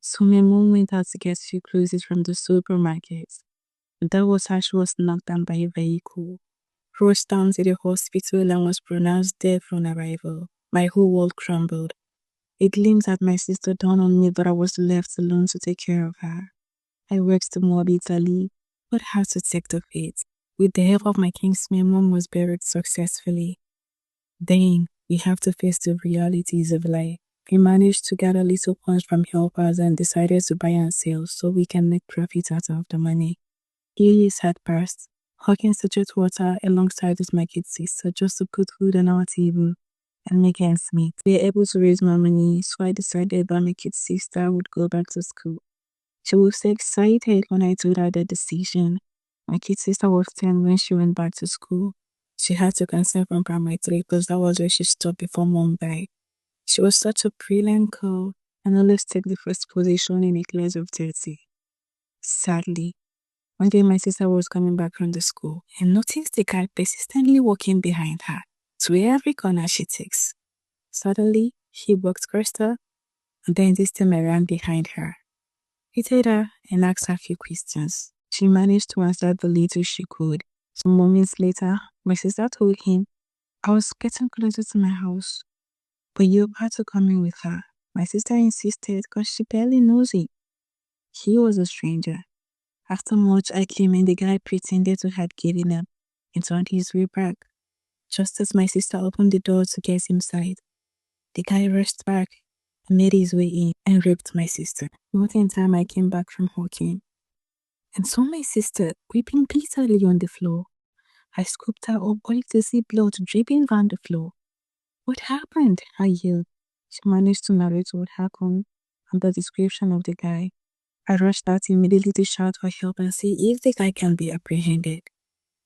So my mom went out to get few clothes from the supermarket. That was how she was knocked down by a vehicle, rushed down to the hospital and was pronounced dead on arrival. My whole world crumbled. A glimpse at my sister dawned on me that I was left alone to take care of her. I worked to mob Italy, but had to take the fate. With the help of my kinsman, mom was buried successfully. Then, we have to face the realities of life. We managed to get a little funds from helpers and decided to buy and sell so we can make profit out of the money. Years had passed, hawking such water alongside with my kid sister just to put food on our table and make ends meet. We were able to raise more money, so I decided that my kid sister would go back to school. She was so excited when I told her the decision. My kid sister was 10 when she went back to school. She had to cancel from primary 3 because that was where she stopped before mom died. She was such a brilliant girl and always took the first position in a class of 30. Sadly, one day my sister was coming back from the school and noticed the guy persistently walking behind her to every corner she takes. Suddenly, he walked past her and then this time I ran behind her. He told her and asked her a few questions. She managed to answer the little she could. Some moments later, my sister told him, I was getting closer to my house, but you had to come in with her. My sister insisted because she barely knows him. He was a stranger. After much I came in, the guy pretended to have given up and turned his way back. Just as my sister opened the door to get inside, the guy rushed back and made his way in and raped my sister. Not in time I came back from hawking and saw my sister weeping bitterly on the floor. I scooped her up only to see blood dripping down the floor. What happened? I yelled. She managed to narrate what happened and the description of the guy. I rushed out immediately to shout for help and see if the guy can be apprehended.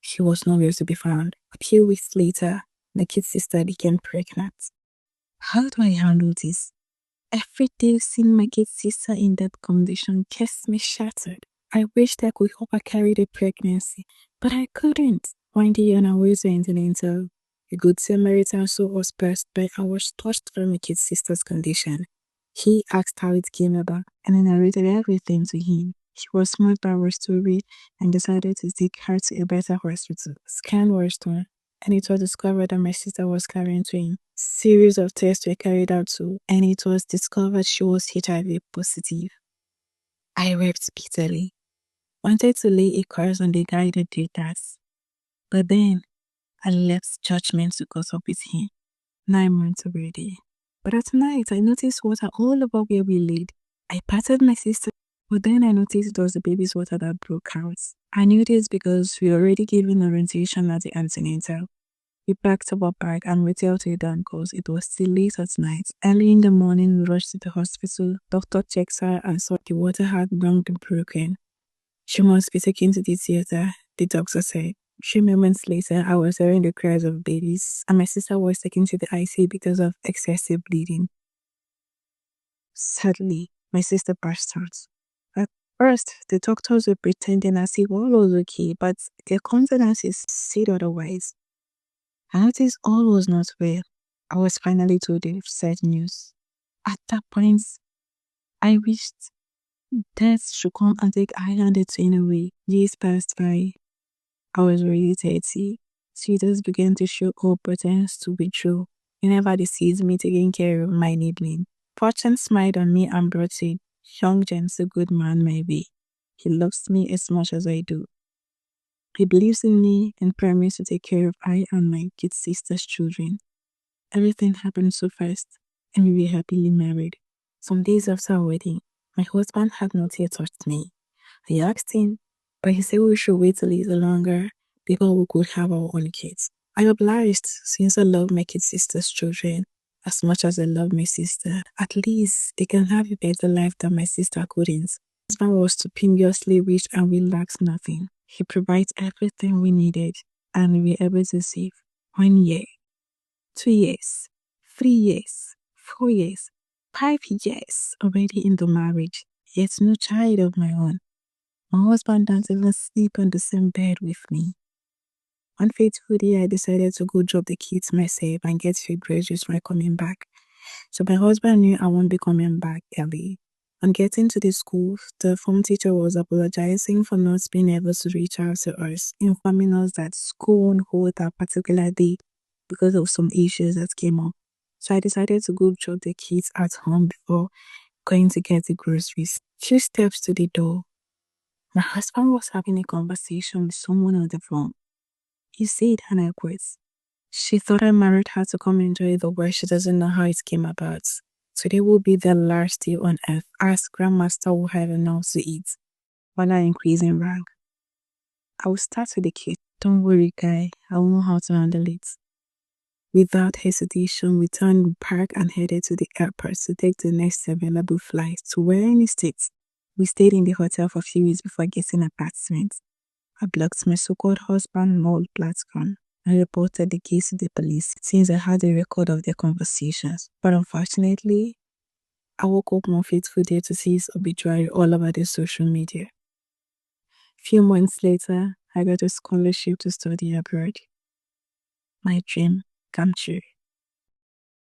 He was nowhere to be found. A few weeks later, the kid's sister became pregnant. How do I handle this? Every day seeing my kid's sister in that condition gets me shattered. I wished I could help her carry the pregnancy, but I couldn't. One day on our way to Internet, a good Samaritan saw us pass by and was touched by my kid's sister's condition. He asked how it came about, and I narrated everything to him. He was moved by our story and decided to take her to a better hospital. Scan was done, and it was discovered that my sister was carrying twins. Series of tests were carried out too, and it was discovered she was HIV positive. I wept bitterly, wanted to lay a curse on the guy that did that, but then I left judgment to caught up with him. 9 months already. But at night, I noticed water all over where we laid. I patted my sister, but then I noticed it was the baby's water that broke out. I knew this because we already given orientation at the antenatal. We packed up our bag and waited till dawn because it was still late at night. Early in the morning, we rushed to the hospital. Doctor checked her and saw the water had long been broken. She must be taken to the theater, the doctor said. 3 moments later, I was hearing the cries of babies, and my sister was taken to the ICU because of excessive bleeding. Sadly, my sister passed out. At first, the doctors were pretending as if all was okay, but their countenances said otherwise. I noticed all was not well. I was finally told the sad news. At that point, I wished death should come and take Island the twin away. Years passed by. I was already 30. Sweeters began to show up pretends to be true. Whenever they sees me taking care of my nibling, Fortune smiled on me and brought in young James, a good man maybe. He loves me as much as I do. He believes in me and promised to take care of I and my kid sister's children. Everything happened so fast, and we were happily married. Some days after our wedding, my husband had not yet touched me. I asked him, but he said we should wait a little longer before we could have our own kids. I obliged since I love my kid sister's children as much as I love my sister. At least they can have a better life than my sister couldn't. My husband was stupendously rich and we lacked nothing. He provides everything we needed and we were able to save 1 year, 2 years, 3 years, 4 years, 5 years already in the marriage, yet no child of my own. My husband doesn't even sleep on the same bed with me. One fateful day, I decided to go drop the kids myself and get few groceries for coming back. So my husband knew I won't be coming back early. On getting to the school, the form teacher was apologizing for not being able to reach out to us, informing us that school won't hold that particular day because of some issues that came up. So I decided to go drop the kids at home before going to get the groceries. 2 steps to the door. My husband was having a conversation with someone on the phone. He said, and I quote, "She thought I married her to come enjoy the world. She doesn't know how it came about. Today will be the last day on earth as Grandmaster will have enough to eat while I increase in rank. I will start with the kid. Don't worry, guy. I will know how to handle it." Without hesitation, we turned back and headed to the airport to take the next available flight to where in the States. We stayed in the hotel for a few weeks before getting an apartment. I blocked my so-called husband on all platforms and reported the case to the police since I had a record of their conversations. But unfortunately, I woke up one fateful day to see his obituary all over the social media. Few months later, I got a scholarship to study abroad. My dream come true.